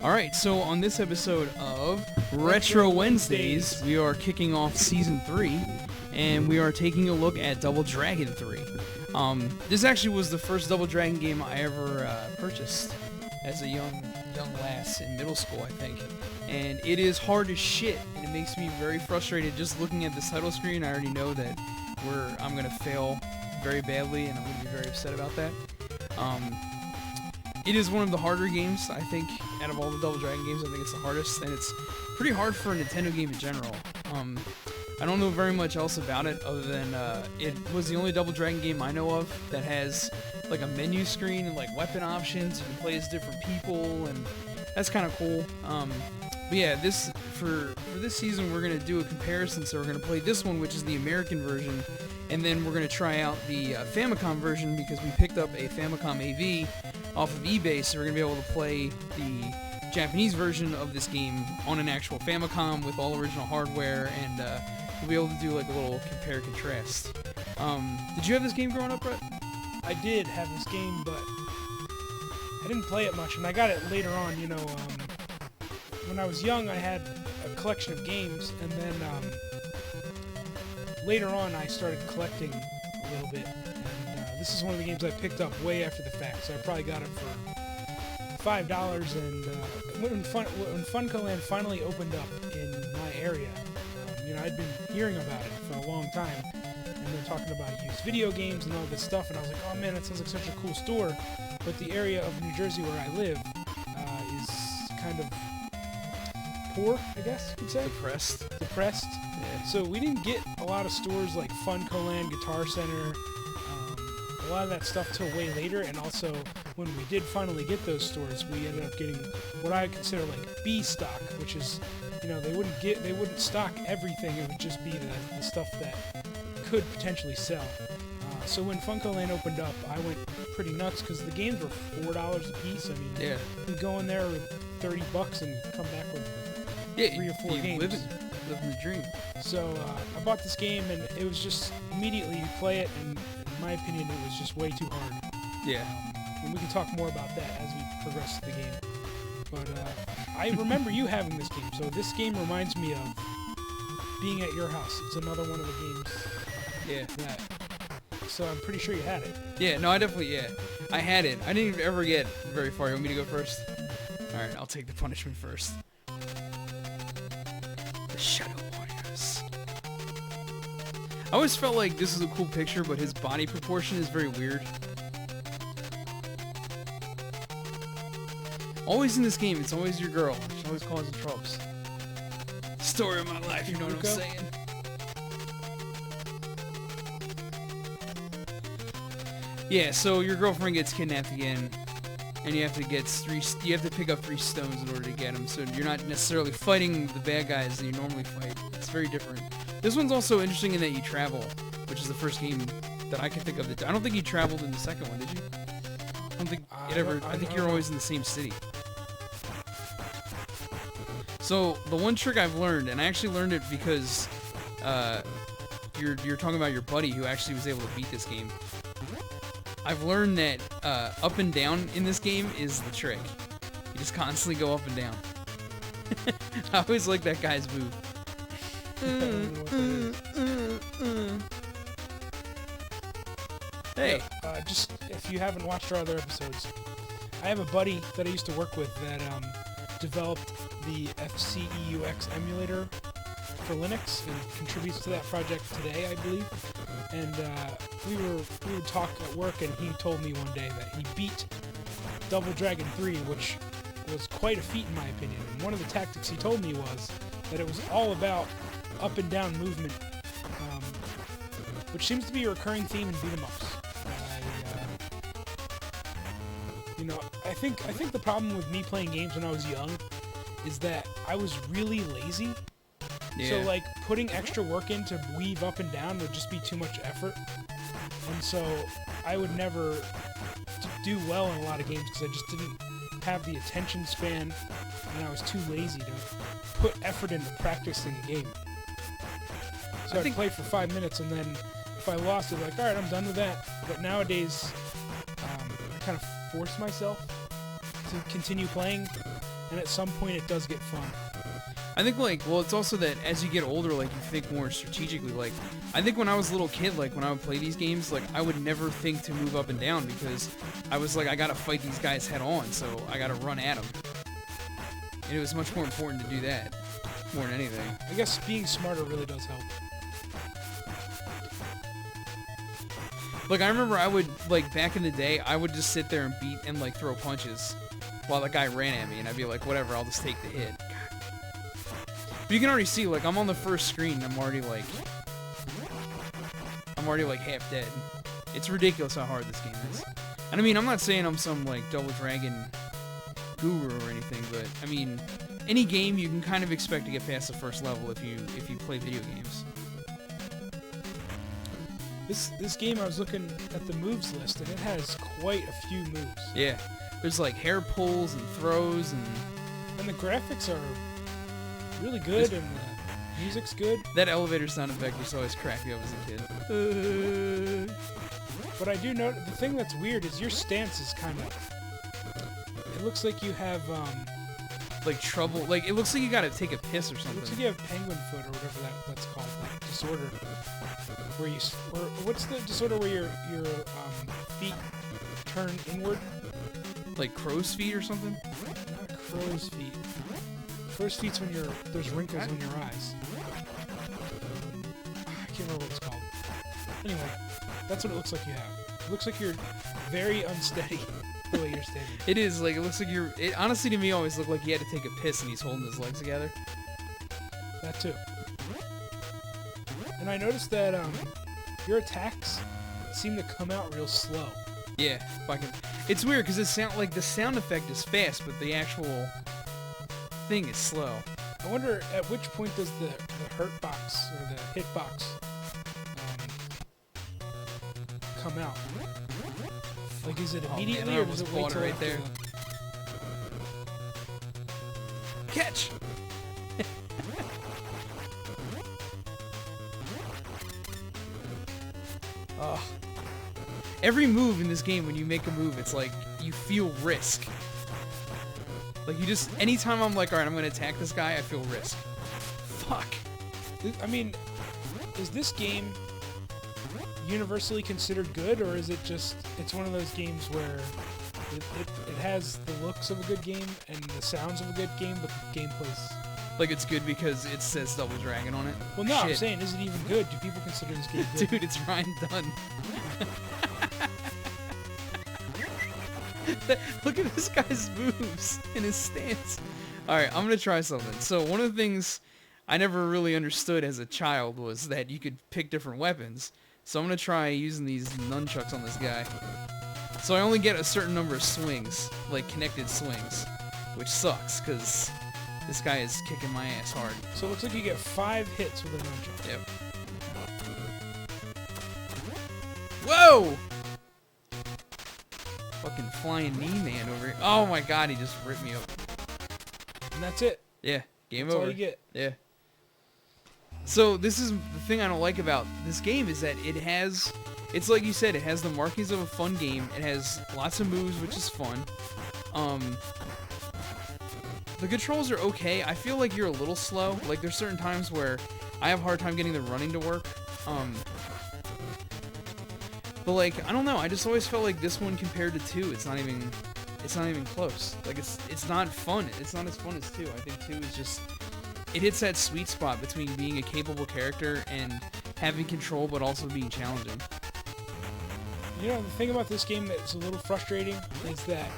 Alright, so on this episode of Retro Wednesdays, we are kicking off Season 3, and we are taking a look at Double Dragon 3. This actually was the first Double Dragon game I ever purchased as a young lass in middle school, I think. And it is hard as shit, and it makes me very frustrated just looking at the title screen. I already know that I'm going to fail very badly, and I'm going to be very upset about that. It is one of the harder games, I think, out of all the Double Dragon games. I think it's the hardest, and it's pretty hard for a Nintendo game in general. I don't know very much else about it other than it was the only Double Dragon game I know of that has like a menu screen and like weapon options. You can play as different people, and that's kind of cool. But yeah, for this season we're gonna do a comparison. So we're gonna play this one, which is the American version, and then we're gonna try out the Famicom version because we picked up a Famicom AV off of eBay. So we're gonna be able to play the Japanese version of this game on an actual Famicom with all original hardware, and we'll be able to do like a little compare contrast. Did you have this game growing up, Brett? I did have this game, but I didn't play it much, and I got it later on. You know, when I was young, I had a collection of games, and then later on, I started collecting a little bit. And this is one of the games I picked up way after the fact, so I probably got it for $5. And when Funko Land finally opened up in my area, you know, I'd been hearing about it for a long time, and they're talking about used video games and all this stuff, and I was like, oh man, that sounds like such a cool store. But the area of New Jersey where I live is kind of poor, I guess you'd say. Depressed. Yeah. So we didn't get a lot of stores like Funko Land, Guitar Center, a lot of that stuff till way later. And also, when we did finally get those stores, we ended up getting what I consider like B stock, which is, you know, they wouldn't stock everything. It would just be the stuff that could potentially sell. So when Funko Land opened up, I went pretty nuts because the games were $4 a piece. I mean, yeah, you go in there with $30 and come back with 3 or 4 games. Living the dream. So I bought this game, and it was just immediately you play it, and in my opinion, it was just way too hard. Yeah. And we can talk more about that as we progress through the game. But I remember you having this game, so this game reminds me of being at your house. It's another one of the games. Yeah. So I'm pretty sure you had it. Yeah, no, I had it. I didn't ever get very far. You want me to go first? Alright, I'll take the punishment first. The Shadow Warriors. I always felt like this is a cool picture, but his body proportion is very weird. Always in this game, it's always your girl. She's always causing troubles. Story of my life, you know what I'm saying? Yeah, so your girlfriend gets kidnapped again, and you have to pick up 3 stones in order to get them. So you're not necessarily fighting the bad guys that you normally fight. It's very different. This one's also interesting in that you travel, which is the first game that I can think of. I don't think you traveled in the second one, did you? I don't think it ever. I think you're always in the same city. So the one trick I've learned, and I actually learned it because you're talking about your buddy who actually was able to beat this game. I've learned that up and down in this game is the trick. You just constantly go up and down. I always like that guy's move. Hey. Just if you haven't watched our other episodes, I have a buddy that I used to work with that developed the FCEUX emulator for Linux and contributes to that project today, I believe. And we would talk at work, and he told me one day that he beat Double Dragon 3, which was quite a feat in my opinion. And one of the tactics he told me was that it was all about up and down movement, which seems to be a recurring theme in beat-em-ups. You know, I think the problem with me playing games when I was young is that I was really lazy. Yeah. So, like, putting extra work in to weave up and down would just be too much effort. And so, I would never do well in a lot of games because I just didn't have the attention span, and I was too lazy to put effort into practicing a game. So I'd play for 5 minutes, and then if I lost it, like, alright, I'm done with that. But nowadays, I kind of force myself to continue playing, and at some point it does get fun. I think, like, well, it's also that as you get older, like, you think more strategically. Like, I think when I was a little kid, like, when I would play these games, like, I would never think to move up and down because I was like, I gotta fight these guys head on, so I gotta run at them. And it was much more important to do that, more than anything. I guess being smarter really does help. Like, I remember I would, like, back in the day, I would just sit there and beat and, like, throw punches while the guy ran at me, and I'd be like, whatever, I'll just take the hit. But you can already see, like, I'm on the first screen, I'm already, like, half dead. It's ridiculous how hard this game is. And I mean, I'm not saying I'm some, like, Double Dragon guru or anything, but, I mean, any game you can kind of expect to get past the first level if you play video games. This game, I was looking at the moves list, and it has quite a few moves. Yeah. There's, like, hair pulls and throws, and the graphics are really good, and the music's good. That elevator sound effect used to always crack me up as a kid. But I do note, the thing that's weird is your stance is kind of... It looks like you have, like, trouble. Like, it looks like you gotta take a piss or It something. looks like you have penguin foot, or whatever that's called, like, disorder. Where you... Or what's the disorder where your feet turn inward? Like crow's feet or something? Not crow's feet. Crow's feet's when there's wrinkles in your eyes. I can't remember what it's called. Anyway, that's what it looks like you have. It looks like you're very unsteady the way you're standing. It is, like, it looks like you're... It honestly, to me, always looked like he had to take a piss and he's holding his legs together. That too. And I noticed that your attacks seem to come out real slow. Yeah, fucking... It's weird, because the sound effect is fast, but the actual thing is slow. I wonder at which point does the hurt box, or the hit box, come out? Like, is it immediately, or does it wait till right there? Catch! Oh. Every move in this game, when you make a move, it's like, you feel risk. Like, you just, anytime I'm like, alright, I'm gonna attack this guy, I feel risk. Fuck. I mean, is this game universally considered good, or is it just, it's one of those games where it has the looks of a good game and the sounds of a good game, but the gameplay's... Like, it's good because it says Double Dragon on it? Well, no, Shit. I'm saying, is it even good? Do people consider this game good? Dude, it's Ryan Dunn. Look at this guy's moves and his stance. Alright, I'm gonna try something. So, one of the things I never really understood as a child was that you could pick different weapons. So I'm gonna try using these nunchucks on this guy. So I only get a certain number of swings, like connected swings, which sucks, because this guy is kicking my ass hard. So it looks like you get 5 hits with a nunchuck. Yep. Whoa! Fucking flying knee man over here. Oh my god, he just ripped me up. And that's it. Yeah, game That's over. all you get. Yeah. So this is the thing I don't like about this game is that it has, it's like you said, it has the markings of a fun game. It has lots of moves, which is fun. The controls are okay. I feel like you're a little slow. Like there's certain times where I have a hard time getting the running to work. But like I don't know. I just always felt like this one compared to 2, it's not even close. Like it's not fun. It's not as fun as 2. I think 2 is just, it hits that sweet spot between being a capable character and having control, but also being challenging. You know, the thing about this game that's a little frustrating is that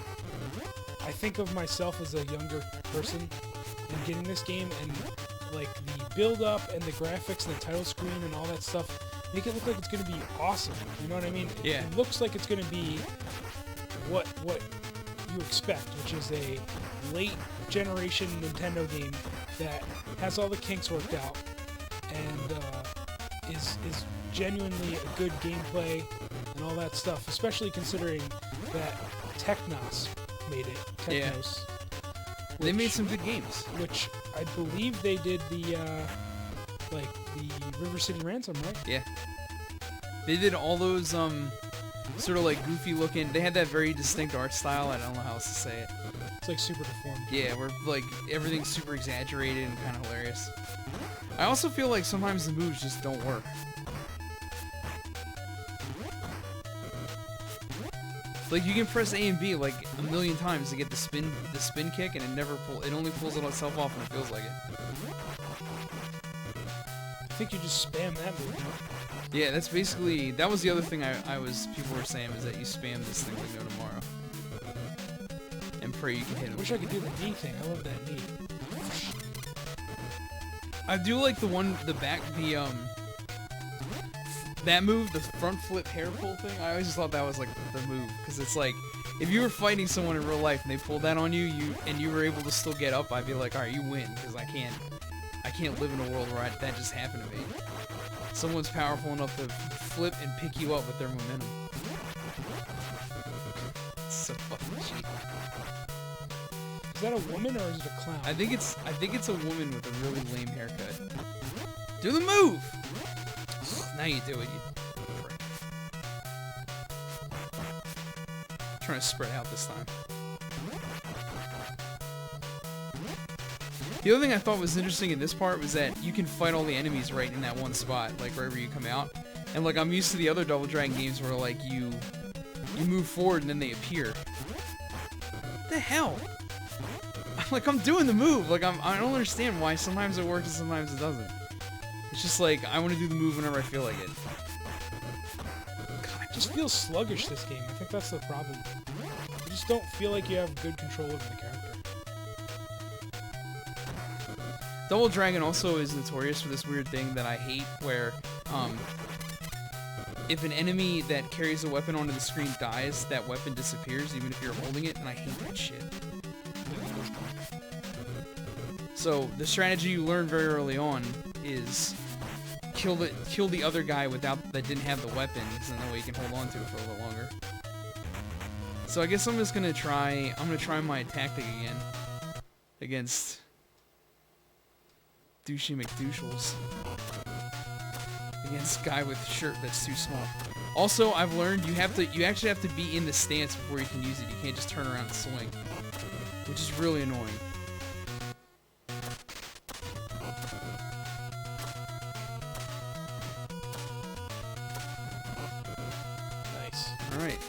I think of myself as a younger person and getting this game, and like the build-up and the graphics and the title screen and all that stuff make it look like it's going to be awesome. You know what I mean? Yeah. It looks like it's going to be what you expect, which is a late generation Nintendo game that has all the kinks worked out and is genuinely a good gameplay and all that stuff, especially considering that Technos made it. Technos. Yeah. They made some good games. Which I believe they did the River City Ransom, right? Yeah. They did all those sort of like goofy looking. They had that very distinct art style. I don't know how else to say it. It's like super deformed. Yeah, where like everything's super exaggerated and kind of hilarious. I also feel like sometimes the moves just don't work. Like you can press A and B like a million times to get the spin kick, and it only pulls it itself off when it feels like it. I think you just spam that move. Yeah, that was the other thing people were saying, is that you spam this thing like no tomorrow. And pray you can hit him. I wish I could do the knee thing. I love that knee. I do like that move, the front flip hair pull thing. I always just thought that was like the move, because it's like if you were fighting someone in real life and they pulled that on you, and you were able to still get up, I'd be like, all right, you win, because I can't live in a world where that just happened to me. Someone's powerful enough to flip and pick you up with their momentum. It's so fucking cheap. Is that a woman or is it a clown? I think it's a woman with a really lame haircut. Do the move! Now you do it, you prick. I'm trying to spread out this time. The other thing I thought was interesting in this part was that you can fight all the enemies right in that one spot, like wherever you come out. And like I'm used to the other Double Dragon games where like you move forward and then they appear. What the hell? Like I'm doing the move. Like I don't understand why sometimes it works and sometimes it doesn't. It's just like I want to do the move whenever I feel like it. God, it just feels sluggish, this game. I think that's the problem. You just don't feel like you have good control over the character. Double Dragon also is notorious for this weird thing that I hate, where if an enemy that carries a weapon onto the screen dies, that weapon disappears even if you're holding it, and I hate that shit. So the strategy you learn very early on is kill the other guy that didn't have the weapon, so that way you can hold on to it for a little longer. So I guess I'm gonna try my tactic again against Douchey McDouchels. Against guy with shirt that's too small. Also, I've learned you actually have to be in the stance before you can use it. You can't just turn around and swing, which is really annoying. Nice. All right.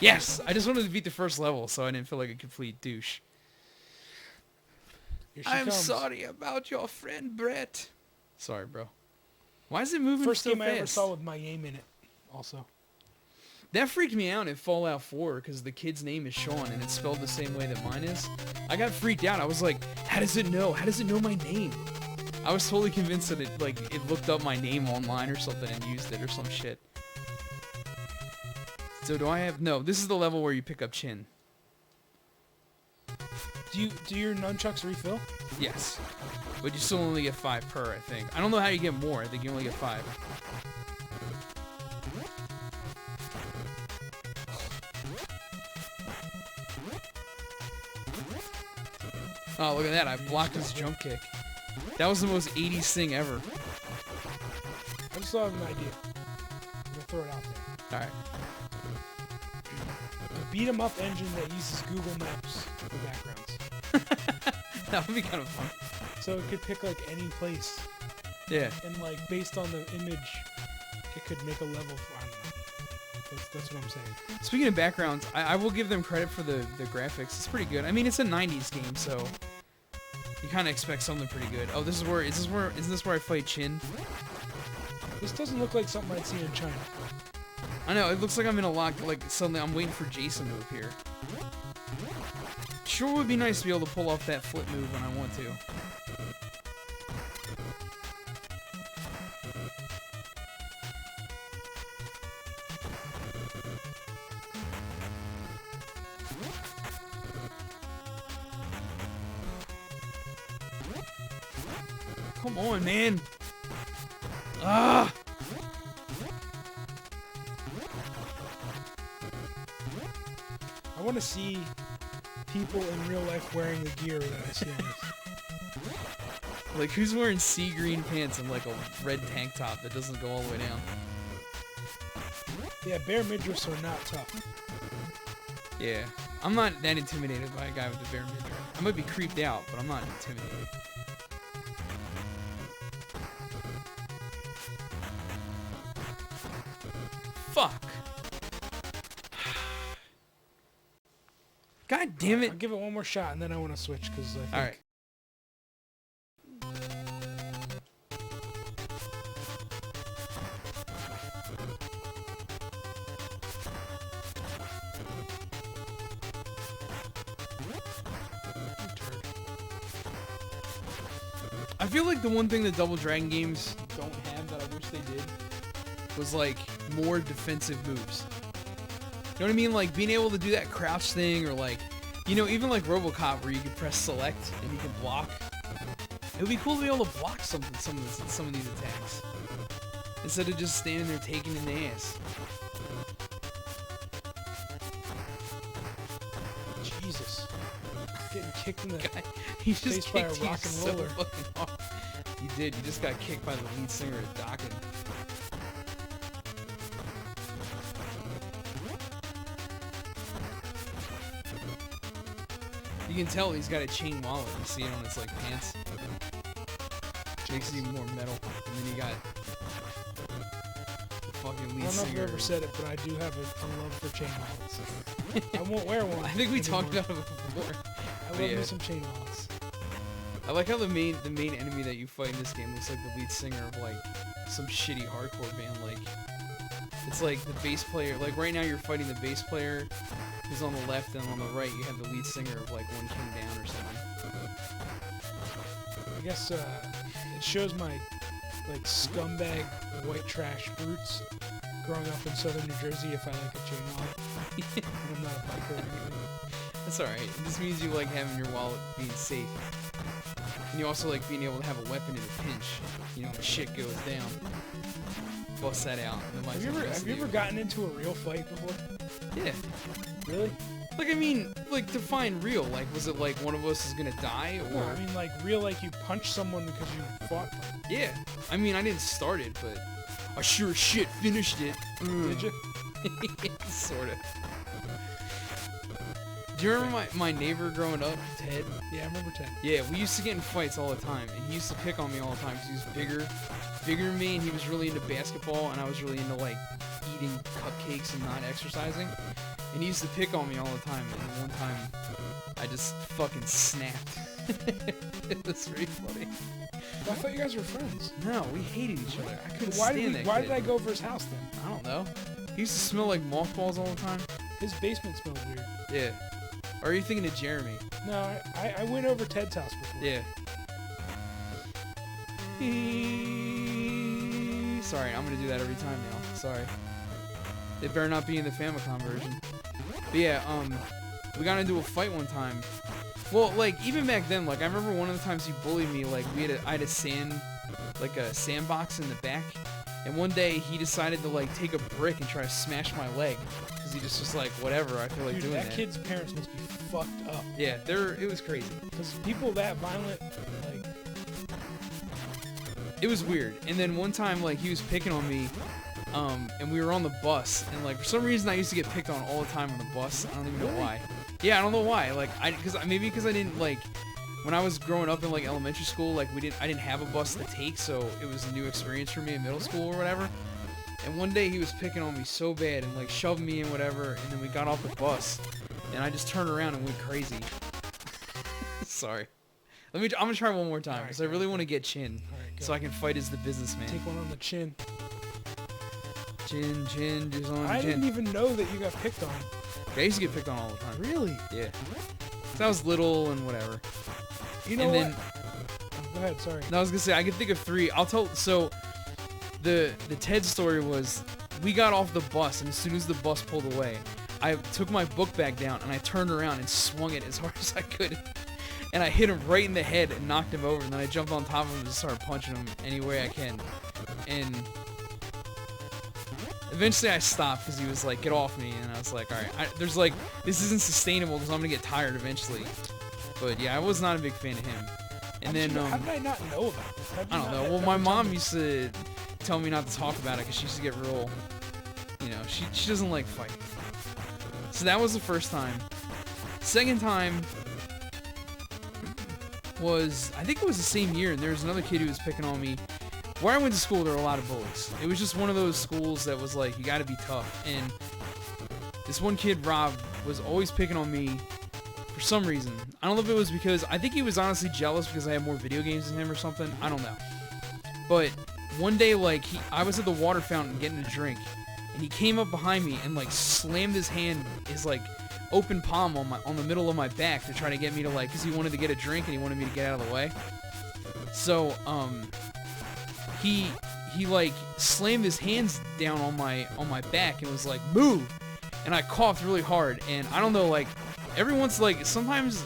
Yes, I just wanted to beat the first level, so I didn't feel like a complete douche. I'm sorry about your friend Brett. Sorry, bro. Why is it moving so fast? First game I ever saw with my name in it, also. That freaked me out in Fallout 4 because the kid's name is Sean and it's spelled the same way that mine is. I got freaked out. I was like, how does it know? How does it know my name? I was totally convinced that it looked up my name online or something and used it or some shit. So do I have... No, this is the level where you pick up Chin. Do your nunchucks refill? Yes. But you still only get 5 per, I think. I don't know how you get more. I think you only get 5. Oh, look at that. I blocked his jump kick. That was the most 80s thing ever. I just thought of an idea. I'm going to throw it out there. Alright. A beat-em-up engine that uses Google Maps for backgrounds. That would be kind of fun. So it could pick like any place. Yeah. And like based on the image, it could make a level. I don't know. That's what I'm saying. Speaking of backgrounds, I will give them credit for the graphics. It's pretty good. I mean, it's a 90s game, so you kind of expect something pretty good. Oh, is this where I fight Chin? This doesn't look like something I'd see in China. I know, it looks like I'm in a lock, like suddenly I'm waiting for Jason to appear. Sure would be nice to be able to pull off that flip move when I want to. Come on, man. Ah! I want to see people in real life wearing the gear that I see on this. Like, who's wearing sea green pants and like a red tank top that doesn't go all the way down? Yeah, bear midriffs are not tough. Yeah, I'm not that intimidated by a guy with a bear midriff. I might be creeped out, but I'm not intimidated. Fuck. God damn it. I'll give it one more shot and then I want to switch because I think... Alright. I feel like the one thing that Double Dragon games don't have that I wish they did was like more defensive moves. You know what I mean? Like being able to do that crouch thing, or like, you know, even like RoboCop where you can press select and you can block. It would be cool to be able to block some of these attacks instead of just standing there taking in the ass. Jesus. Getting kicked in the Guy, he just face by a kicked rock you and so roller. fucking hard. You did. You just got kicked by the lead singer of Dokken. You can tell he's got a chain wallet. You see it on his like pants. Makes it even more metal. And then you got the fucking I lead don't know if singer. I've ever said it, but I do have a love for chain wallets. I won't wear one. I think we talked anymore. about it before. I but love yeah. me some chain wallets. I like how the main enemy that you fight in this game looks like the lead singer of like some shitty hardcore band. Like it's like the bass player. Like right now you're fighting the bass player who's on the left, and on the right you have the lead singer of like One King Down or something. I guess it shows my like scumbag white trash roots growing up in southern New Jersey if I like a chain wallet. And I'm not a biker or anything. That's alright. This means you like having your wallet being safe. And you also like being able to have a weapon in a pinch. You know, when shit goes down. Bust that out. And then Have you ever gotten into a real fight before? Yeah. Really? Like, I mean, like, define real. Like, was it like one of us is gonna die, or... No, I mean like real, like you punch someone because you fought them. Yeah. I mean, I didn't start it, but I sure as shit finished it. Did you? Sorta. Do you remember my neighbor growing up, Ted? Yeah, I remember Ted. Yeah, we used to get in fights all the time, and he used to pick on me all the time because he was bigger than me, and he was really into basketball, and I was really into like eating cupcakes and not exercising. And he used to pick on me all the time, and one time I just fucking snapped. It was really funny. Well, I thought you guys were friends. No, we hated each other. I couldn't Why stand that Why kid. did I go over his house then? I don't know. He used to smell like mothballs all the time. His basement smells weird. Yeah. Or are you thinking of Jeremy? No, I went over Ted's house before. Yeah. Sorry, I'm gonna do that every time now. Sorry. It better not be in the Famicom version. But yeah, we got into a fight one time. Well, like, even back then, like, I remember one of the times he bullied me, like, I had a sandbox in the back, and one day he decided to, like, take a brick and try to smash my leg, because he just was like, whatever, I feel like Dude, doing that. that kid's parents must be fucked up. Yeah, it was crazy. Because people that violent, like... It was weird. And then one time, like, he was picking on me, and we were on the bus, and, like, for some reason I used to get picked on all the time on the bus. I don't even know why. Yeah, I don't know why. Like, maybe because I didn't, like, when I was growing up in, like, elementary school, like, I didn't have a bus to take, so it was a new experience for me in middle school or whatever. And one day he was picking on me so bad and, like, shoved me and whatever, and then we got off the bus, and I just turned around and went crazy. Sorry. I'm gonna try one more time, because I really want to get Chin, so I can fight as the businessman. Take one on the chin. Chin, just on I Chin. didn't even know that you got picked on. I used to get picked on all the time. Really? Yeah. 'Cause I was little and whatever. You know and what? then, Oh, go ahead, sorry. No, I was gonna say, I can think of 3. I'll tell, so, the Ted story was, we got off the bus, and as soon as the bus pulled away, I took my book bag down, and I turned around and swung it as hard as I could. And I hit him right in the head and knocked him over, and then I jumped on top of him and started punching him any way I can. And eventually I stopped because he was like, get off me, and I was like, alright, there's like, this isn't sustainable because I'm gonna get tired eventually. But yeah, I was not a big fan of him. And then, how did I not know about this? I don't know, well, my mom used to tell me not to talk about it because she used to get real, you You know, she doesn't like fighting. So that was the first time. Second time was, I think it was the same year, and there was another kid who was picking on me. Where I went to school, there were a lot of bullies. It was just one of those schools that was like, you gotta be tough. And this one kid, Rob, was always picking on me for some reason. I don't know if it was because, I think he was honestly jealous because I had more video games than him or something. I don't know. But one day, like, I was at the water fountain getting a drink, and he came up behind me and like slammed his hand, his like open palm on the middle of my back to try to get me to, like, because he wanted to get a drink and he wanted me to get out of the way. So he like slammed his hands down on my back and was like, move, and I coughed really hard. And I don't know, like, everyone's like, sometimes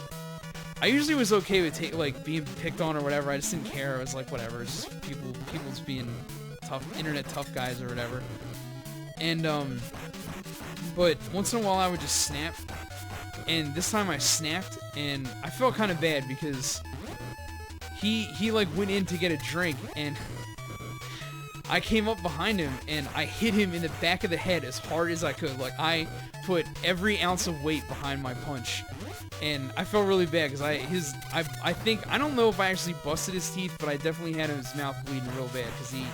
I usually was okay with like being picked on or whatever. I just didn't care. I was like, whatever, it's just people's being tough, internet tough guys or whatever. And but once in a while I would just snap, and this time I snapped, and I felt kind of bad because he like went in to get a drink, and I came up behind him and I hit him in the back of the head as hard as I could. Like, I put every ounce of weight behind my punch, and I felt really bad because I think, I don't know if I actually busted his teeth, but I definitely had his mouth bleeding real bad because he,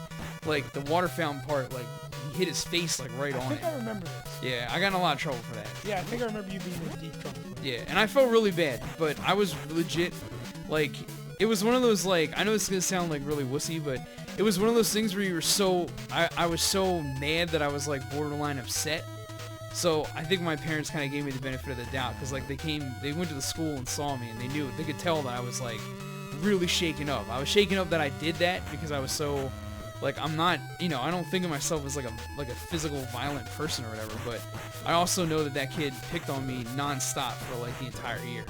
like, the water fountain part, like, he hit his face like right on it. I think I remember this. Yeah, I got in a lot of trouble for that. Yeah, I think I remember you being in deep trouble for that. Yeah, and I felt really bad, but I was legit, like, it was one of those, like, I know this is gonna sound like really wussy, but it was one of those things where you were so, I was so mad that I was like borderline upset. So I think my parents kind of gave me the benefit of the doubt, because like they went to the school and saw me, and they could tell that I was like really shaken up. I was shaken up that I did that because I was so, like, I'm not, you know, I don't think of myself as like a physical violent person or whatever, but I also know that kid picked on me non-stop for like the entire year.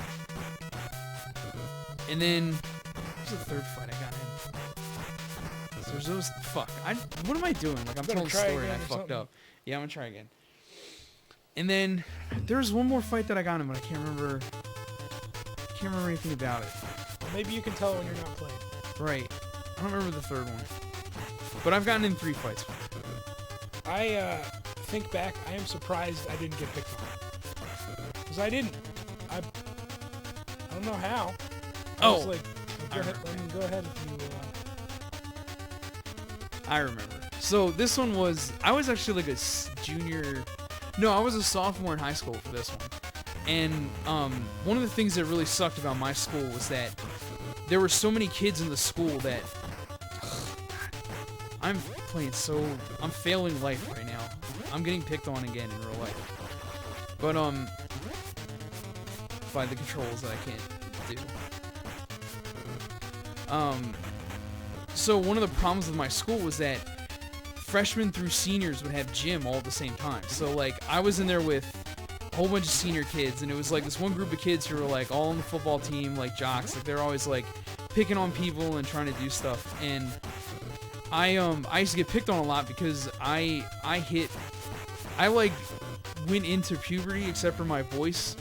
And then what was the third fight I got in? So there's those, fuck, what am I doing? Like, I'm telling a story and I fucked up. Yeah, I'm gonna try again. And then there's one more fight that I got in, but I can't remember anything about it. Well, maybe you can tell when you're not playing. Right. I don't remember the third one. But I've gotten in 3 fights. I think back, I am surprised I didn't get picked on. Because I didn't. I don't know how. I was like, go ahead if you... I remember. So this one was, I was actually like a junior... No, I was a sophomore in high school for this one. And one of the things that really sucked about my school was that there were so many kids in the school that... I'm failing life right now. I'm getting picked on again in real life. But, by the controls that I can't do. So one of the problems with my school was that freshmen through seniors would have gym all at the same time. So, like, I was in there with a whole bunch of senior kids, and it was like this one group of kids who were like all on the football team, like jocks. Like, they're always like picking on people and trying to do stuff. And I used to get picked on a lot because I like went into puberty except for my voice,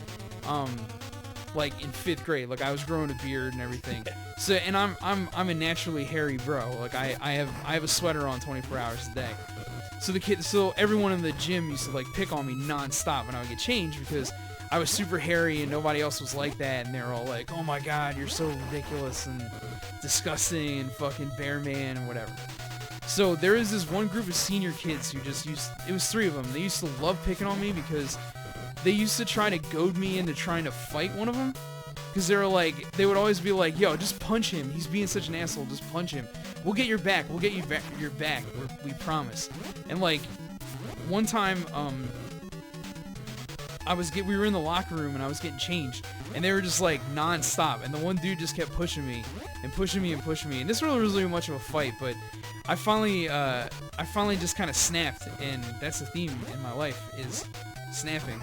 like in 5th grade. Like, I was growing a beard and everything. So, and I'm a naturally hairy bro. Like, I have a sweater on 24 hours a day. So everyone in the gym used to like pick on me non-stop when I would get changed because I was super hairy and nobody else was like that, and they were all like, "Oh my God, you're so ridiculous and disgusting and fucking bear man and whatever." So there is this one group of senior kids who just it was 3 of them. They used to love picking on me because they used to try to goad me into trying to fight one of them. Because they would always be like, "Yo, just punch him. He's being such an asshole. Just punch him. We'll get your back. We'll get your back. We promise." And like, one time, we were in the locker room and I was getting changed, and they were just like non-stop, and the one dude just kept pushing me and pushing me and pushing me, and this really wasn't much of a fight, but I finally just kind of snapped, and that's the theme in my life, is snapping.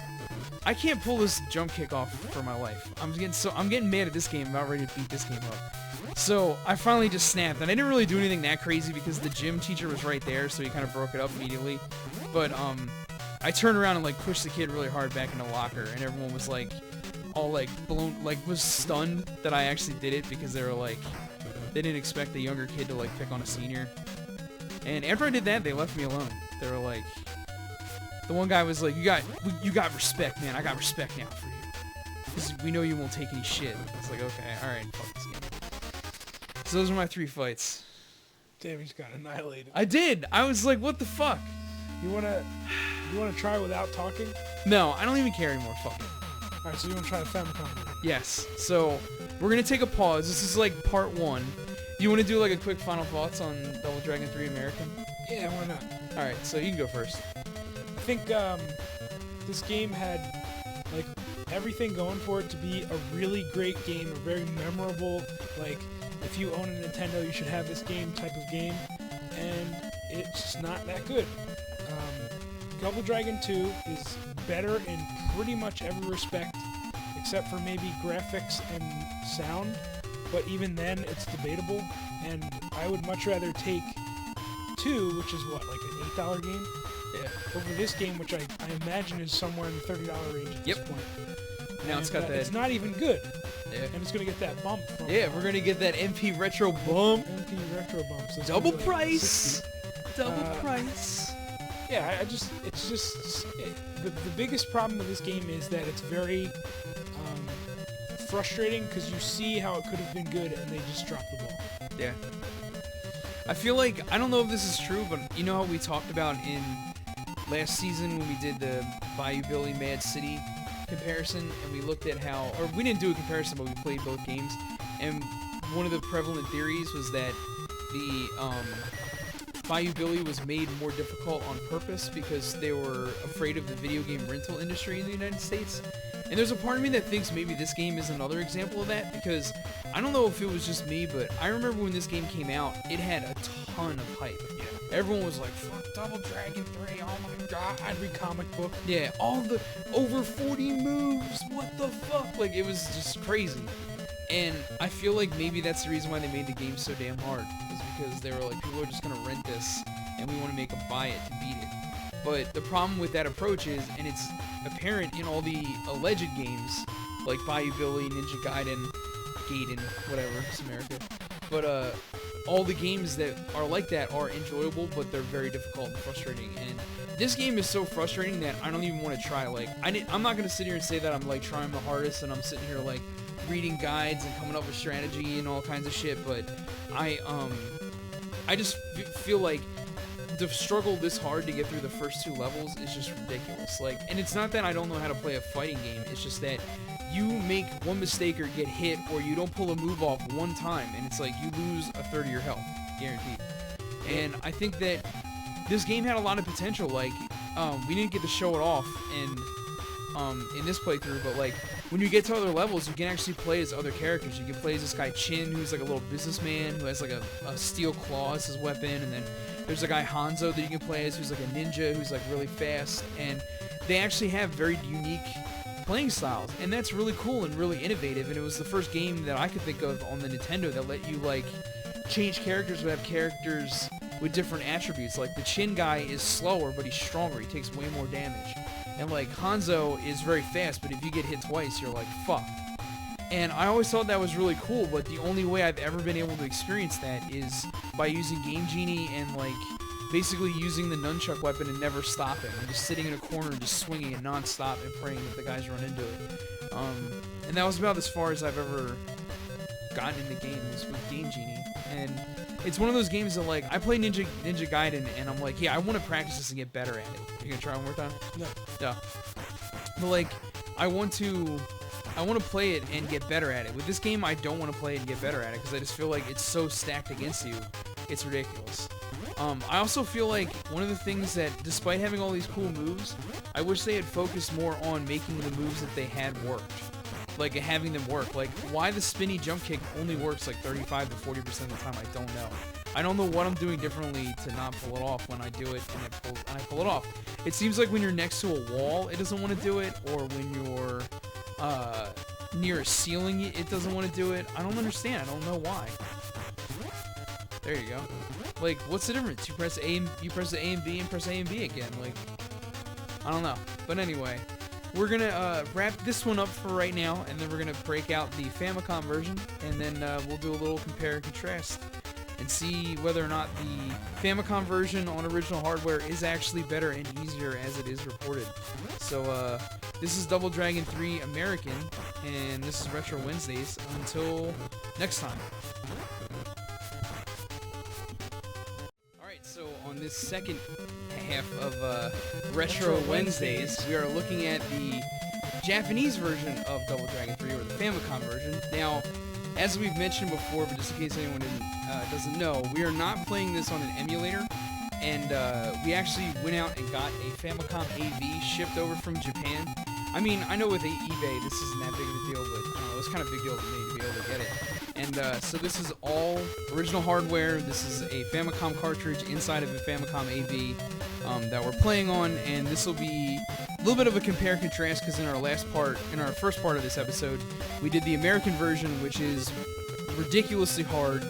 I can't pull this jump kick off for my life. I'm getting mad at this game, about ready to beat this game up. So I finally just snapped, and I didn't really do anything that crazy because the gym teacher was right there, so he kind of broke it up immediately. But I turned around and like pushed the kid really hard back in the locker, and everyone was like all like blown, like was stunned that I actually did it, because they were like, they didn't expect the younger kid to like pick on a senior. And after I did that, they left me alone. They were like, the one guy was like, you got respect, man. I got respect now for you. Because we know you won't take any shit. It's like, okay, alright, fuck this game. So those are my 3 fights. Damn, he just got annihilated. I did! I was like, what the fuck? You wanna try without talking? No, I don't even care anymore, fuck it. Alright, so you wanna try the Famicom? Yes, so we're gonna take a pause. This is like part 1. You wanna do like a quick final thoughts on Double Dragon 3 American? Yeah, why not? Alright, so you can go first. I think this game had like everything going for it to be a really great game, a very memorable, like, if you own a Nintendo, you should have this game type of game, and it's just not that good. Double Dragon 2 is better in pretty much every respect, except for maybe graphics and sound, but even then, it's debatable, and I would much rather take 2, which is what, like an $8 game? Yeah. Over this game, which I imagine is somewhere in the $30 range at this point. Now it's got that. It's not even good. Yeah. And it's gonna get that bump from. Yeah, we're gonna get that MP Retro bump. MP Retro bump. So Double like price. 60. Double price. Yeah, it's just the biggest problem with this game is that it's very frustrating because you see how it could have been good and they just dropped the ball. Yeah. I feel like, I don't know if this is true, but you know how we talked about in last season when we did the Bayou Billy Mad City comparison, and we looked at how, or we didn't do a comparison, but we played both games, and one of the prevalent theories was that the Bayou Billy was made more difficult on purpose because they were afraid of the video game rental industry in the United States. And there's a part of me that thinks maybe this game is another example of that, because I don't know if it was just me, but I remember when this game came out, it had a ton of hype. Yeah. Everyone was like, fuck Double Dragon 3, oh my god. Every comic book. Yeah, all the over 40 moves, what the fuck? Like, it was just crazy. And I feel like maybe that's the reason why they made the game so damn hard, is because they were like, people are just gonna rent this, and we want to make them buy it to beat it. But the problem with that approach is, and it's apparent in all the alleged games, like Bayou Billy, Ninja Gaiden, whatever, it's America. But all the games that are like that are enjoyable, but they're very difficult and frustrating. And this game is so frustrating that I don't even want to try. Like, I'm not gonna sit here and say that I'm like trying my hardest and I'm sitting here like reading guides and coming up with strategy and all kinds of shit. But I just feel like to struggle this hard to get through the first 2 levels is just ridiculous. Like, and it's not that I don't know how to play a fighting game, it's just that you make one mistake or get hit, or you don't pull a move off one time, and it's like you lose a third of your health, guaranteed. And I think that this game had a lot of potential. Like, we didn't get to show it off in this playthrough, but like, when you get to other levels, you can actually play as other characters. You can play as this guy Chin, who's like a little businessman, who has like a steel claw as his weapon, and then there's a guy Hanzo that you can play as, who's like a ninja, who's like really fast, and they actually have very unique playing styles, and that's really cool and really innovative. And it was the first game that I could think of on the Nintendo that let you like change characters, but have characters with different attributes. Like the Chin guy is slower, but he's stronger. He takes way more damage. And like Hanzo is very fast, but if you get hit twice, you're like fucked. And I always thought that was really cool, but the only way I've ever been able to experience that is by using Game Genie and like basically using the nunchuck weapon and never stopping, and just sitting in a corner and just swinging it non-stop and praying that the guys run into it. And that was about as far as I've ever gotten in the game, was with Game Genie. And it's one of those games that like, I play Ninja Gaiden and I'm like, yeah, I want to practice this and get better at it. You gonna try one more time? No. No. But like, I want to play it and get better at it. With this game, I don't want to play it and get better at it because I just feel like it's so stacked against you. It's ridiculous. I also feel like one of the things that, despite having all these cool moves, I wish they had focused more on making the moves that they had worked. Like, having them work. Like, why the spinny jump kick only works like 35 to 40% of the time, I don't know. I don't know what I'm doing differently to not pull it off when I do it and I pull it off. It seems like when you're next to a wall, it doesn't want to do it, or when you're near a ceiling, it doesn't want to do it. I don't understand. I don't know why. There you go. Like, what's the difference? You press the A and B and press A and B again. Like, I don't know. But anyway, we're gonna wrap this one up for right now, and then we're gonna break out the Famicom version, and then we'll do a little compare and contrast. and see whether or not the Famicom version on original hardware is actually better and easier as it is reported. So this is Double Dragon 3 American, and this is Retro Wednesdays. Until next time. Alright, so on this second half of Retro Wednesdays, we are looking at the Japanese version of Double Dragon 3, or the Famicom version. Now, as we've mentioned before, but just in case anyone doesn't know, we are not playing this on an emulator, and we actually went out and got a Famicom AV shipped over from Japan. I mean, I know with eBay this isn't that big of a deal, but it was kind of a big deal to me to be able to get it. And so this is all original hardware. This is a Famicom cartridge inside of a Famicom AV that we're playing on, and this will be a little bit of a compare and contrast, because in our first part of this episode, we did the American version, which is ridiculously hard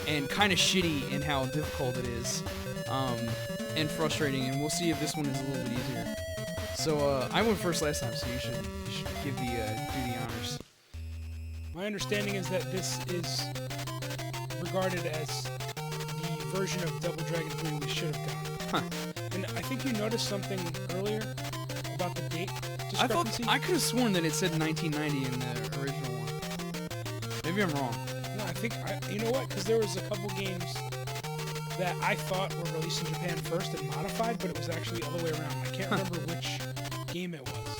and kind of shitty in how difficult it is, and frustrating, and we'll see if this one is a little bit easier. So I went first last time, so you should give do the honors. My understanding is that this is regarded as the version of Double Dragon 3 we should have gotten. Huh. And I think you noticed something earlier about the date discrepancy. I could have sworn that it said 1990 in the original one. Maybe I'm wrong. No, I think, you know what? Because there was a couple games that I thought were released in Japan first and modified, but it was actually the other way around. I can't remember which game it was.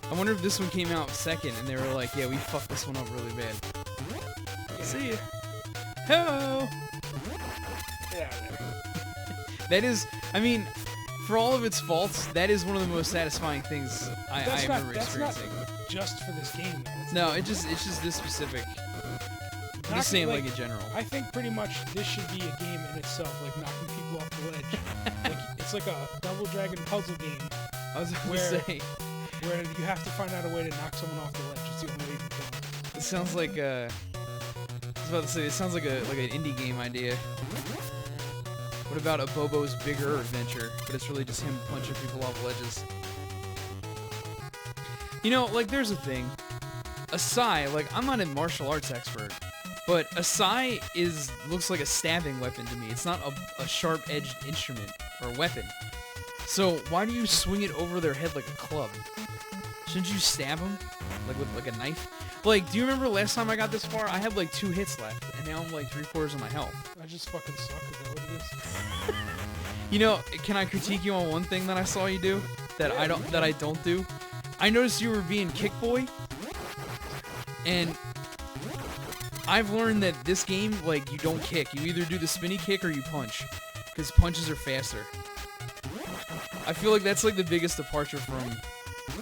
I wonder if this one came out second and they were like, yeah, we fucked this one up really bad. Yeah. See ya. Hello! Yeah. That is, I mean, for all of its faults, that is one of the most satisfying things I remember experiencing. That's not just for this game, though. No, it's just this specific. I'm just saying, like in general. I think pretty much this should be a game in itself, like knocking people off the ledge. It's like a Double Dragon puzzle game. I was going to say. Where you have to find out a way to knock someone off the ledge. It's the only way you can kill them. It sounds like I was about to say, it sounds like an indie game idea. What about a Bobo's Big Adventure? But it's really just him punching people off ledges. You know, like, there's a thing. A sai, like, I'm not a martial arts expert, but a sai looks like a stabbing weapon to me. It's not a sharp-edged instrument or weapon. So why do you swing it over their head like a club? Shouldn't you stab them? Like with like a knife? Like, do you remember last time I got this far? I had like 2 hits left, and now I'm like 3/4 of my health. I just fucking suck. Is that what it is? You know, can I critique you on one thing that I saw you do that I don't do? I noticed you were being kick boy, and I've learned that this game, like, you don't kick. You either do the spinny kick or you punch, because punches are faster. I feel like that's like the biggest departure from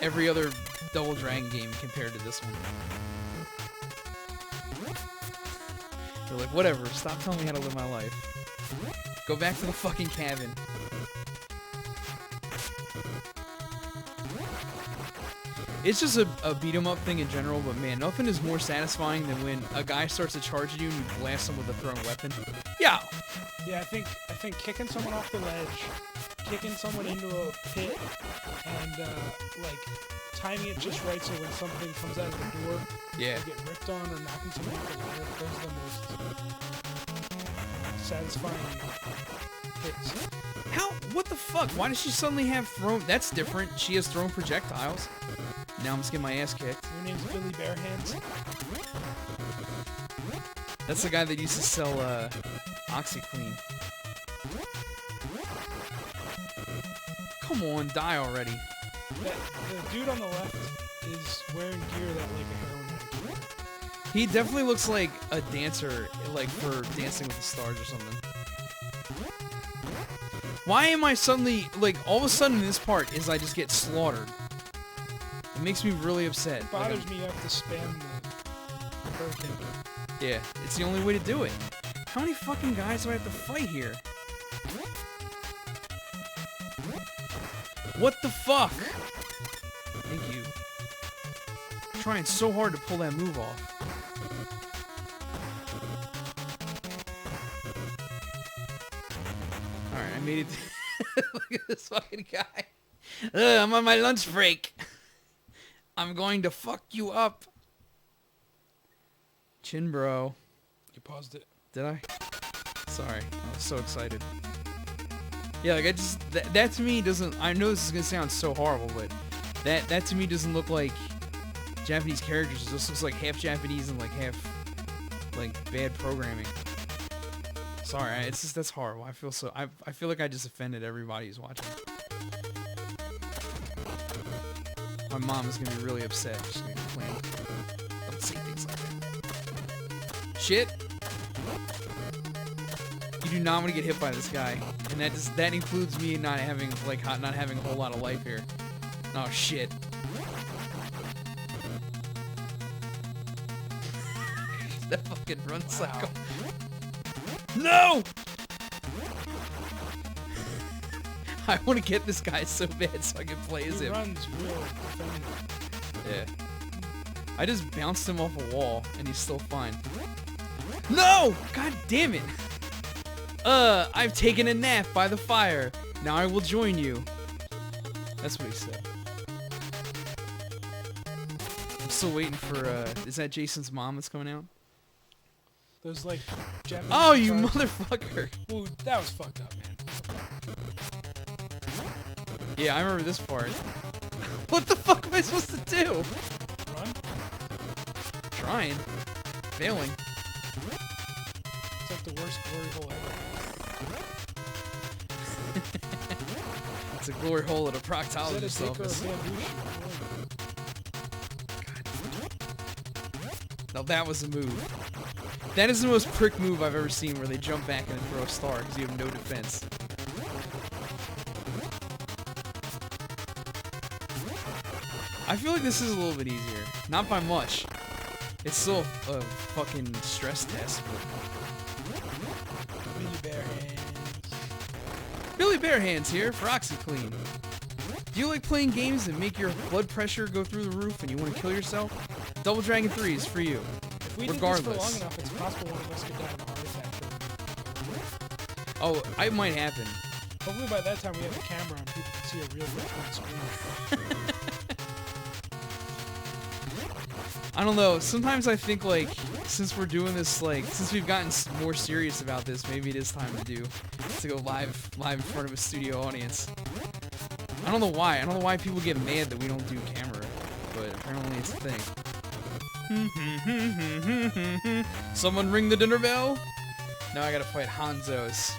every other Double Dragon game compared to this one. They're like, whatever, stop telling me how to live my life. Go back to the fucking cabin. It's just a beat 'em up thing in general, but man, nothing is more satisfying than when a guy starts to charge at you and you blast him with a thrown weapon. Yeah. Yeah, I think kicking someone off the ledge, kicking someone into a pit, and like timing it just right so when something comes out of the door, yeah, you get ripped on, or knocking someone off the ladder. Those are the most satisfying hits. How? What the fuck? Why does she suddenly have thrown? That's different. She has thrown projectiles. Now I'm just getting my ass kicked. Her name's Billy Barehands. That's the guy that used to sell OxyClean. Come on, die already. The dude on the left is wearing gear that like a heroin addict would wear. He definitely looks like a dancer, like for Dancing with the Stars or something. Why am I suddenly, like, all of a sudden in this part is I just get slaughtered? It makes me really upset. It bothers me you have to spam the hurricane. Yeah, it's the only way to do it. How many fucking guys do I have to fight here? What the fuck? Thank you. I'm trying so hard to pull that move off. Alright, I made it. Look at this fucking guy. I'm on my lunch break. I'm going to fuck you up. Chin bro. You paused it. Did I? Sorry, I was so excited. Yeah, like I just that to me doesn't. I know this is gonna sound so horrible, but that to me doesn't look like Japanese characters. It just looks like half Japanese and like half like bad programming. Sorry, it's just that's horrible. I feel so. I feel like I just offended everybody who's watching. My mom is gonna be really upset. She's gonna complain. Don't say things like that. Shit. You do not want to get hit by this guy, and that includes me not having not having a whole lot of life here. Oh shit. That fucking run cycle. No! I want to get this guy so bad so I can play as him. He runs real definitive. Yeah. I just bounced him off a wall, and he's still fine. No! God damn it! I've taken a nap by the fire. Now I will join you. That's what he said. I'm still waiting for, is that Jason's mom that's coming out? Those, like, Japanese... Oh, you guitars. motherfucker! Ooh, that was fucked up, man. Yeah, I remember this part. What the fuck am I supposed to do? Run? Trying. Failing. It's like the worst glory hole ever. It's a glory hole at a Is that a proctologist's dick or a office. bamboo shoot? Now that was a move. That is the most prick move I've ever seen, where they jump back and then throw a star because you have no defense. I feel like this is a little bit easier. Not by much. It's still a fucking stress test, but... Billy Bear Hands. Billy Bear Hands here for OxyClean. Do you like playing games that make your blood pressure go through the roof and you want to kill yourself? Double Dragon 3 is for you. If we Regardless. do this for long enough, it's possible one of us could die of a heart attack. Oh, it might happen. Hopefully by that time we have a camera and people can see a real picture on screen. I don't know. Sometimes I think, like, since we're doing this, like, since we've gotten more serious about this, maybe it is time to go live in front of a studio audience. I don't know why. I don't know why people get mad that we don't do camera, but apparently it's a thing. Someone ring the dinner bell? Now I gotta fight Hanzos.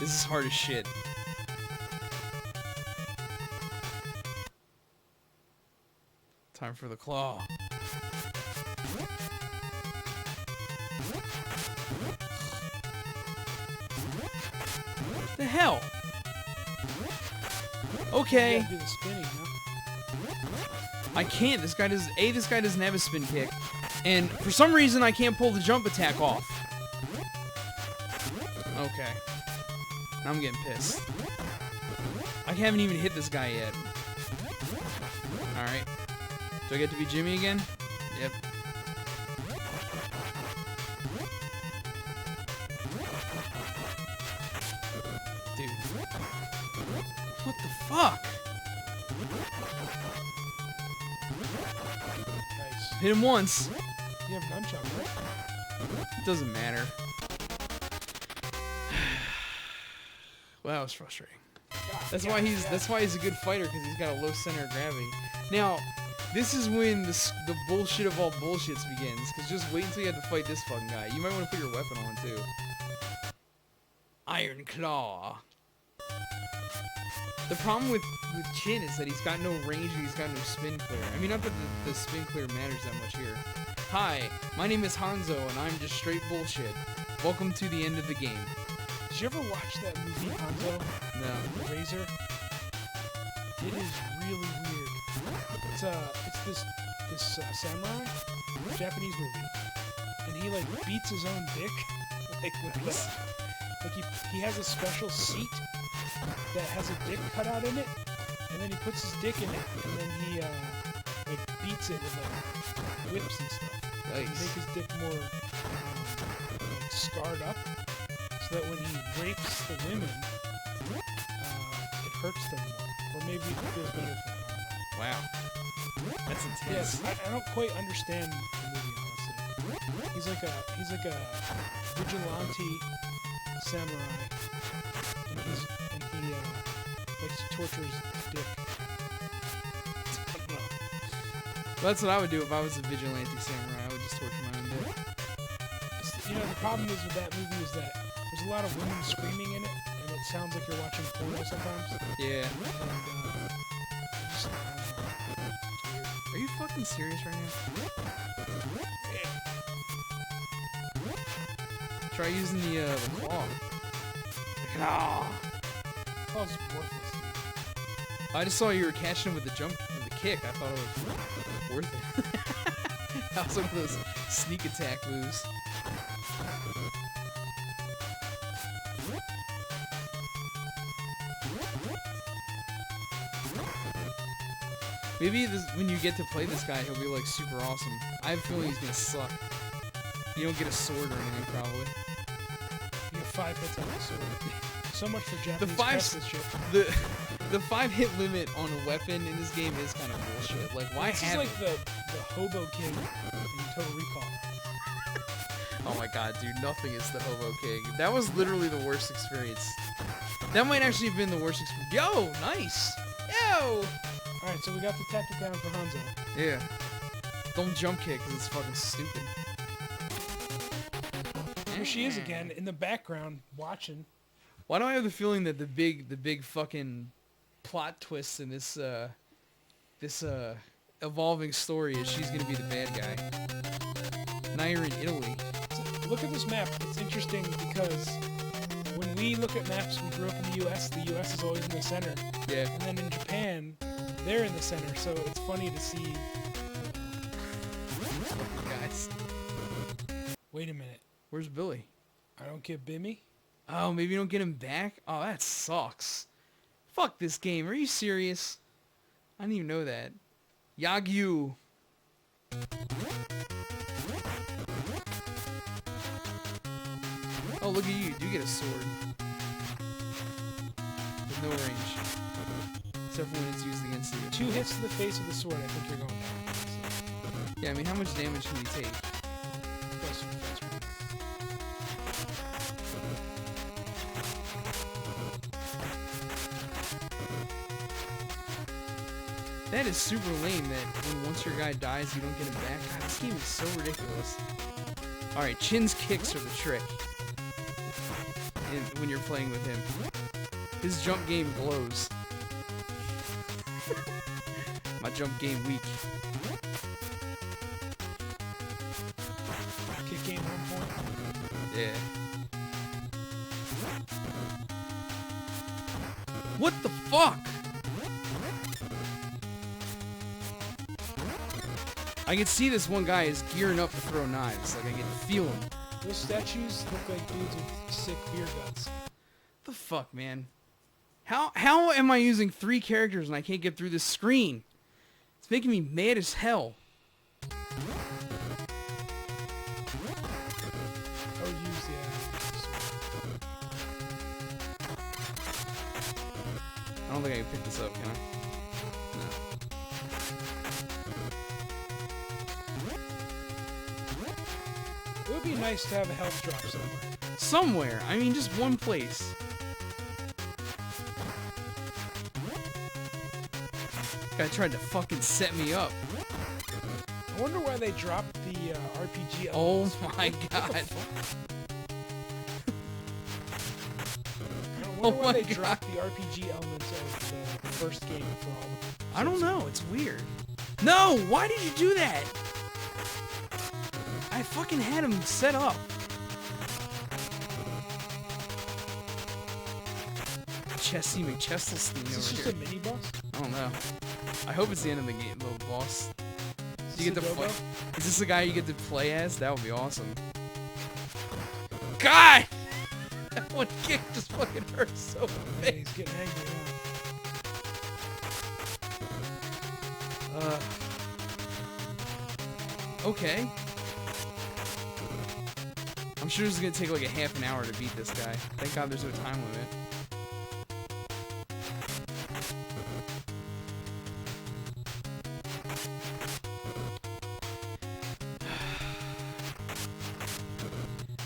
This is hard as shit. Time for the claw. What the hell? Okay. You gotta do the spinning, huh? I can't. This guy doesn't have a spin kick. And for some reason I can't pull the jump attack off. Okay. Now I'm getting pissed. I haven't even hit this guy yet. Alright. Do I get to be Jimmy again? Yep. Dude. What the fuck? Nice. Hit him once. You have nunchuck, right? It doesn't matter. Well, that was frustrating. That's why he's a good fighter, because he's got a low center of gravity. Now, this is when the bullshit of all bullshits begins, because just wait until you have to fight this fucking guy. You might want to put your weapon on too. Iron Claw. The problem with Chin is that he's got no range and he's got no spin clear. I mean, not that the spin clear matters that much here. Hi, my name is Hanzo, and I'm just straight bullshit. Welcome to the end of the game. Did you ever watch that movie, Hanzo? No. Razor? It is really weird. It's this samurai, Japanese movie, and he like beats his own dick, like he has a special seat that has a dick cut out in it, and then he puts his dick in it, and then he like beats it with like whips and stuff. Nice. To make his dick more like scarred up, so that when he rapes the women, it hurts them more, or maybe it feels better for them. Wow. That's intense. Yes, I don't quite understand the movie, honestly. He's like a vigilante samurai, and he likes to torture his dick. I don't know. Well, that's what I would do if I was a vigilante samurai. I would just torture my own dick. You know, the problem is with that movie is that there's a lot of women screaming in it, and it sounds like you're watching porno sometimes. Yeah. And, just, Are you fucking serious right now? Try using the claw. Ah. claw's worthless. I just saw you were catching him with the jump, with the kick. I thought it was worth it. That was one of those sneak attack moves. Maybe this, when you get to play this guy, he'll be like super awesome. I have a feeling he's gonna suck. You don't get a sword or anything, probably. You get 5 hits on the sword. So much for Japanese craftsmanship. The 5-hit limit on a weapon in this game is kind of bullshit. Like, why this have is like the Hobo King in Total Recall. Oh my god, dude, nothing is the Hobo King. That was literally the worst experience. That might actually have been the worst experience. Yo, nice! Yo! Alright, so we got the tactic down for Hanzo. Yeah. Don't jump kick, because it's fucking stupid. Here she is again, in the background, watching. Why do I have the feeling that the big fucking plot twist in this, evolving story is she's gonna be the bad guy? Now you're in Italy. So look at this map. It's interesting because when we look at maps, we grew up in the US is always in the center. Yeah. And then in Japan, they're in the center, so it's funny to see. Guys. Wait a minute. Where's Billy? I don't get Bimmy? Oh, maybe you don't get him back? Oh, that sucks. Fuck this game. Are you serious? I didn't even know that. Yagyu. Oh, look at you. You do get a sword. With no range. Except for when it's used against you. 2 hits to the face of the sword, I think you're going down. Yeah, I mean, how much damage can you take? That is super lame that when once your guy dies, you don't get him back. God, this game is so ridiculous. Alright, Chin's kicks are the trick. When you're playing with him. His jump game glows. My jump game weak. Kick game 1 point. Yeah. What the fuck? I can see this one guy is gearing up to throw knives. Like, I can feel him. Those statues look like dudes with sick beer guts. The fuck, man? How am I using 3 characters and I can't get through this screen? It's making me mad as hell. I would use the I don't think I can pick this up, can I? No. It would be nice to have a health drop somewhere. Somewhere. I mean, just one place. Guy tried to fucking set me up. I wonder why they dropped the RPG Oh elements. my god. I wonder why they God. dropped the RPG elements of the first game for all the... I don't know. It's weird. No! Why did you do that? I fucking had him set up. Chesty McChestlestein Is this over just here. a mini boss? I don't know. I hope it's the end of the game, the boss. Is You get to this a play. Dobo? Is this the guy you get to play as? That would be awesome. God! That one kick just fucking hurts so Yeah, bad. he's getting angry Okay. I'm sure this is gonna take like a half an hour to beat this guy. Thank God there's no time limit.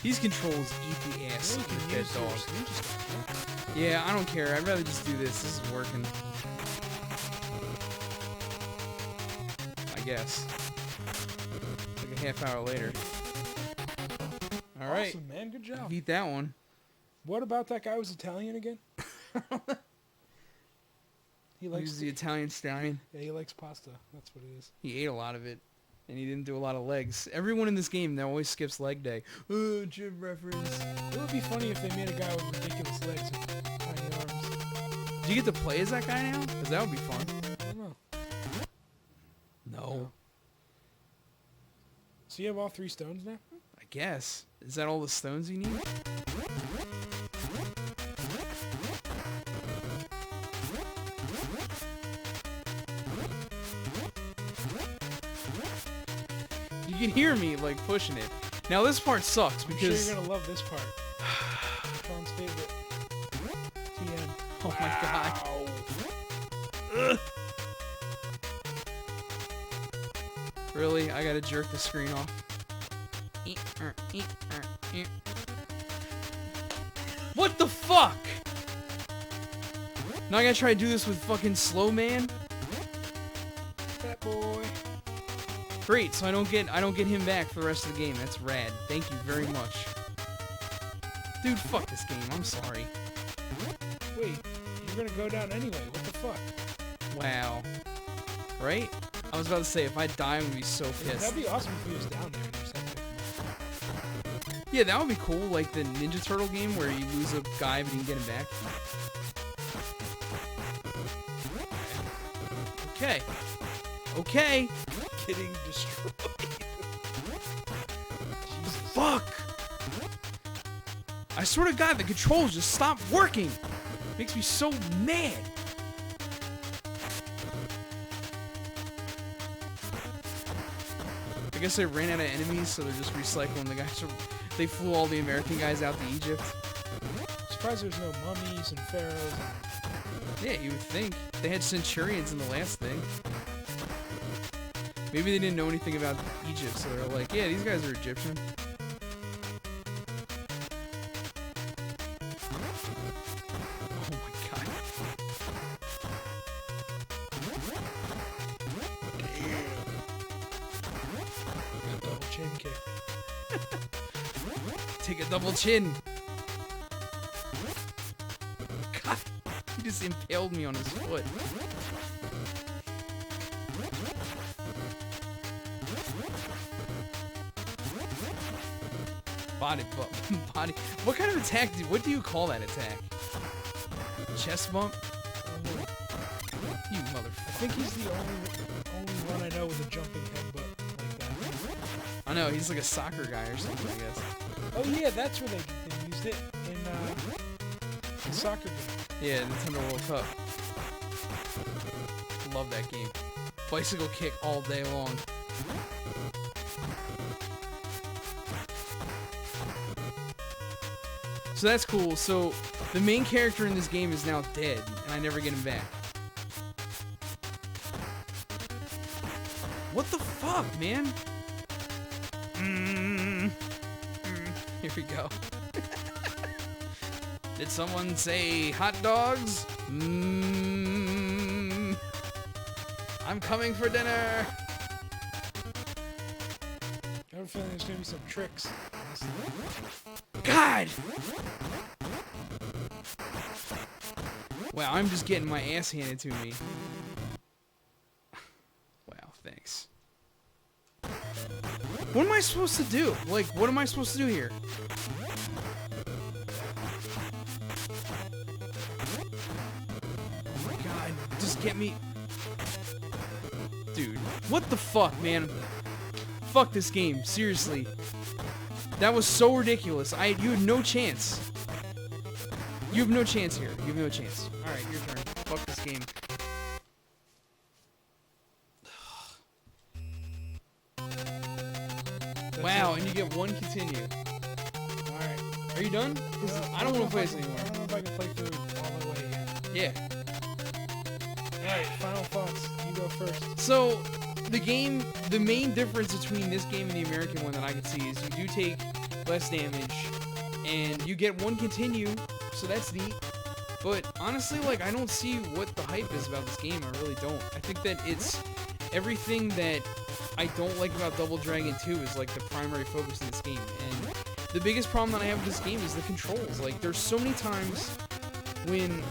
These controls eat the ass You of can the dead use your dog. ninja stuff. Yeah, I don't care. I'd rather just do this. This is working. I guess. Like a half hour later. Alright. Awesome, man. Good job. Beat that one. What about that guy who was Italian again? He likes He's the Italian stallion. Yeah, he likes pasta. That's what it is. He ate a lot of it. And he didn't do a lot of legs. Everyone in this game now always skips leg day. Gym reference. It would be funny if they made a guy with ridiculous legs and tiny arms. Do you get to play as that guy now? Because that would be fun. I don't know. No. So you have all 3 stones now? I guess. Is that all the stones you need? You can hear me, like, pushing it. Now, this part sucks I'm sure because... you're gonna love this part. Sean's favorite. TN. Oh my god. Ow. Ugh. Really? I gotta jerk the screen off. What the fuck? Now I gotta try to do this with fucking Slow Man? Fat boy. Great, so I don't get him back for the rest of the game. That's rad. Thank you very much. Dude, fuck this game. I'm sorry. Wait, you're gonna go down anyway. What the fuck? Wow. Right? I was about to say, if I die, I'm gonna be so pissed. That'd be awesome if he was down there and you just had to pick him up. Yeah, that would be cool. Like the Ninja Turtle game where you lose a guy but you can get him back. Okay. Okay. Getting destroyed. Jesus. Fuck! I swear to God, the controls just stopped working! Makes me so mad! I guess they ran out of enemies, so they're just recycling the guys. They flew all the American guys out to Egypt. Surprised there's no mummies and pharaohs. Yeah, you would think. They had centurions in the last thing. Maybe they didn't know anything about Egypt, so they're like, yeah, these guys are Egyptian. Oh my god. Double chin kick. Take a double chin. God, he just impaled me on his foot. Body. What kind of attack? What do you call that attack? Chest bump? You I motherfucker. think he's the only one I know with a jumping headbutt like that. I know, he's like a soccer guy or something, I guess. Oh yeah, that's where they used it in the soccer game. Yeah, Nintendo World Cup. Love that game. Bicycle kick all day long. So that's cool. So the main character in this game is now dead, and I never get him back. What the fuck, man? Here we go. Did someone say hot dogs? I'm coming for dinner. I have a feeling there's gonna be some tricks. God! Wow, I'm just getting my ass handed to me. Wow, thanks. What am I supposed to do? Like, what am I supposed to do here? Oh my god, just get me... Dude, what the fuck, man? Fuck this game, seriously. That was so ridiculous. You had no chance. You have no chance here. You have no chance. Alright, your turn. Fuck this game. Wow, and you get one continue. Alright. Are you done? 'Cause I don't want to play this anymore. I don't know if I can play through all the way yet. Yeah. Alright, final thoughts. You go first. So, the main difference between this game and the American one that I can see is you do take less damage, and you get one continue, so that's neat. But honestly, like, I don't see what the hype is about this game. I really don't. I think that it's everything that I don't like about Double Dragon 2 is like the primary focus in this game. And the biggest problem that I have with this game is the controls. Like, there's so many times when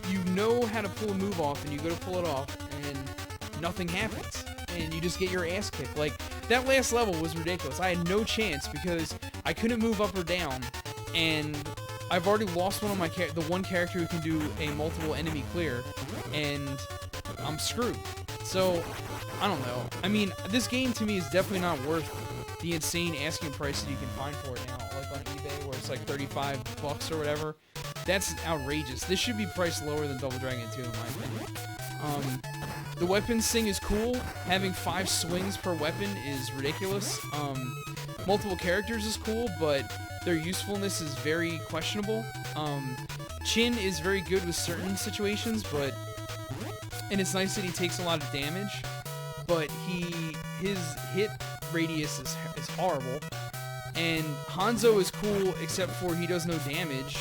you know how to pull a move off and you go to pull it off and nothing happens and you just get your ass kicked. Like, that last level was ridiculous. I had no chance because I couldn't move up or down, and I've already lost one of my the one character who can do a multiple enemy clear, and I'm screwed. So, I don't know. I mean, this game to me is definitely not worth the insane asking price that you can find for it now, like on eBay, where it's like $35 or whatever. That's outrageous. This should be priced lower than Double Dragon 2, in my opinion. The weapons thing is cool. Having 5 swings per weapon is ridiculous. Multiple characters is cool, but their usefulness is very questionable. Chin is very good with certain situations, and it's nice that he takes a lot of damage, but his hit radius is horrible. And Hanzo is cool, except for he does no damage,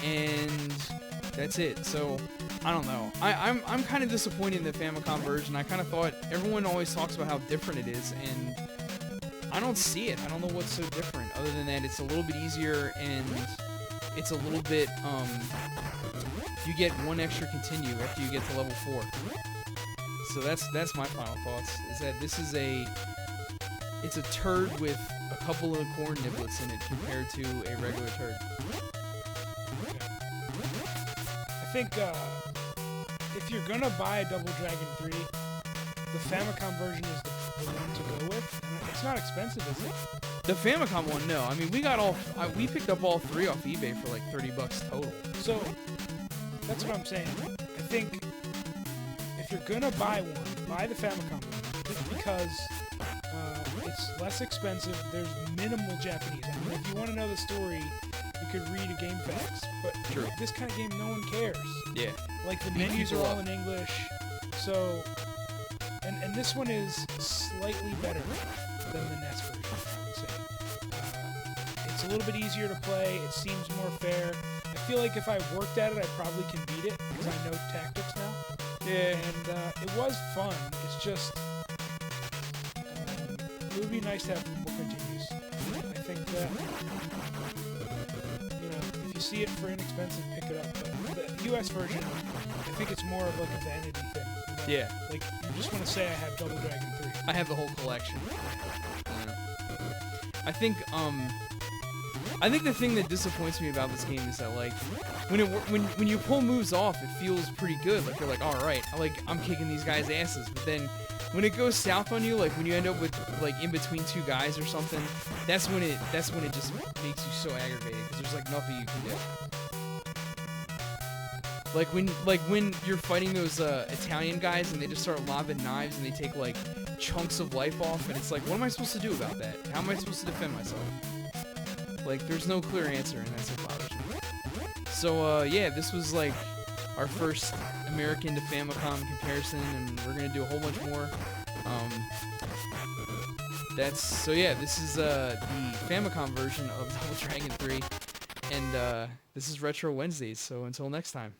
and that's it. So, I don't know. I'm kind of disappointed in the Famicom version. I kind of thought everyone always talks about how different it is, and I don't see it. I don't know what's so different, other than that it's a little bit easier, and it's a little bit, you get one extra continue after you get to level 4. So that's my final thoughts, is that this is it's a turd with a couple of corn niblets in it compared to a regular turd. I think, if you're gonna buy a Double Dragon 3, the Famicom version is the one to go with. And it's not expensive, is it? The Famicom one, no. I mean, we picked up all 3 off eBay for like $30 total. So, that's what I'm saying. I think if you're gonna buy one, buy the Famicom one, just because it's less expensive. There's minimal Japanese. I mean, if you want to know the story, you could read a game facts. But True. This kind of game, no one cares. Yeah. Like, the menus are all in English. So, and this one is slightly better than the NES version, I would say. It's a little bit easier to play. It seems more fair. I feel like if I worked at it, I probably can beat it, because I know tactics now. Yeah. And it was fun. It's just, it would be nice to have more continues. I think that, if you see it for inexpensive, pick it up. But the US version, I think it's more of like a vanity thing. Yeah. Like, you just want to say I have Double Dragon 3. I have the whole collection. Yeah. I think the thing that disappoints me about this game is that, like, when you pull moves off, it feels pretty good. Like, you're like, all right, I'm kicking these guys' asses. But then when it goes south on you, like when you end up with like in between 2 guys or something, that's when it just makes you so aggravated, because there's like nothing you can do. Like when you're fighting those Italian guys and they just start lobbing knives and they take like chunks of life off, and it's like, what am I supposed to do about that? How am I supposed to defend myself? Like, there's no clear answer, and that's what bothers me. So yeah, this was like our first American to Famicom comparison, and we're gonna do a whole bunch more. This is the Famicom version of Double Dragon 3, and this is Retro Wednesdays. So until next time.